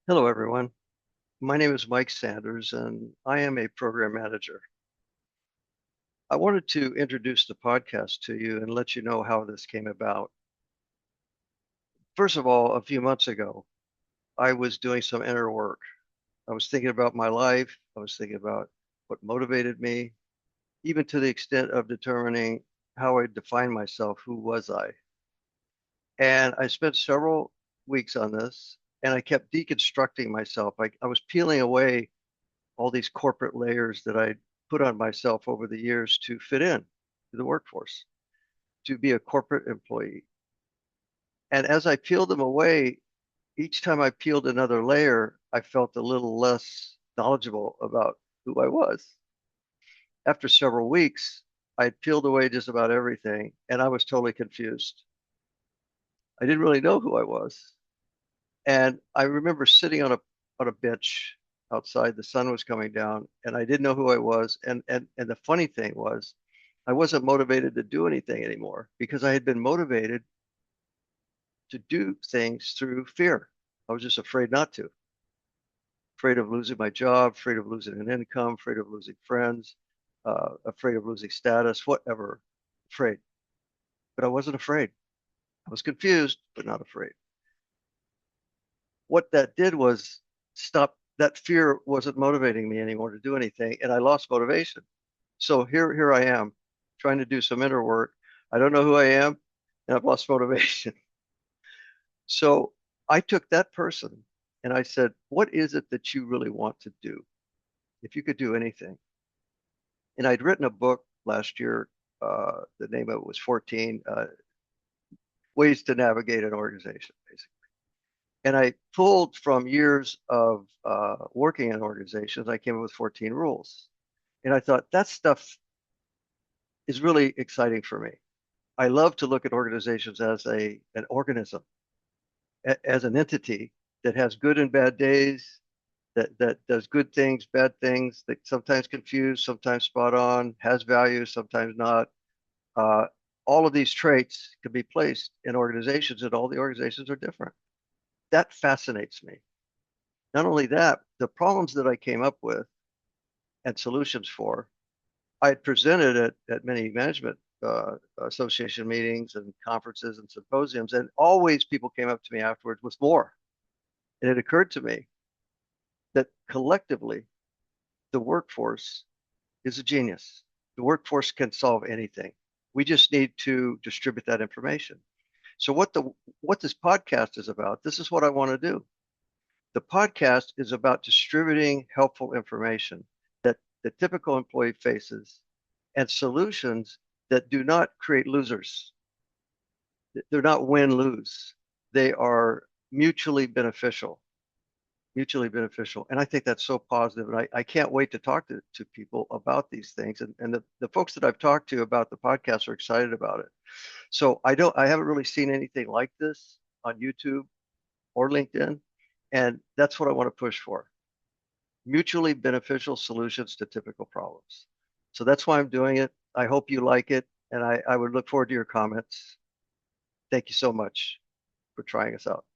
Hello, everyone. My name is Mike Sanders, and I am a program manager. I wanted to introduce the podcast to you and let you know how this came about. First of all, a few months ago, I was doing some inner work. I was thinking about my life. I was thinking about what motivated me, even to the extent of determining how I define myself. Who was I? And I spent several weeks on this, and I kept deconstructing myself. I was peeling away all these corporate layers that I put on myself over the years to fit in to the workforce, to be a corporate employee. And as I peeled them away, each time I peeled another layer, I felt a little less knowledgeable about who I was. After several weeks, I had peeled away just about everything, and I was totally confused. I didn't really know who I was. And I remember sitting on a bench outside. The sun was coming down, and I didn't know who I was. And the funny thing was, I wasn't motivated to do anything anymore because I had been motivated to do things through fear. I was just afraid not to, afraid of losing my job, afraid of losing an income, afraid of losing friends, afraid of losing status, whatever, afraid. But I wasn't afraid. I was confused, but not afraid. What that did was stop that fear wasn't motivating me anymore to do anything, and I lost motivation. So here I am trying to do some inner work. I don't know who I am, and I've lost motivation. So I took that person and I said, what is it that you really want to do? If you could do anything. And I'd written a book last year. The name of it was 14 Ways to Navigate an Organization, basically. And I pulled from years of working in organizations, I came up with 14 rules. And I thought that stuff is really exciting for me. I love to look at organizations as an organism, as an entity that has good and bad days, that does good things, bad things, that sometimes confused, sometimes spot on, has value, sometimes not. Uh, all of these traits can be placed in organizations, and all the organizations are different. That fascinates me. Not only that, the problems that I came up with and solutions for, I had presented at many management association meetings and conferences and symposiums, and always people came up to me afterwards with more. And it occurred to me that collectively, the workforce is a genius. The workforce can solve anything. We just need to distribute that information. So what this podcast is about, this is what I want to do. The podcast is about distributing helpful information that the typical employee faces and solutions that do not create losers. They're not win-lose. They are mutually beneficial, mutually beneficial. And I think that's so positive. And I can't wait to talk to people about these things. And the folks that I've talked to about the podcast are excited about it. So I haven't really seen anything like this on YouTube or LinkedIn. And that's what I want to push for. Mutually beneficial solutions to typical problems. So that's why I'm doing it. I hope you like it. And I would look forward to your comments. Thank you so much for trying us out.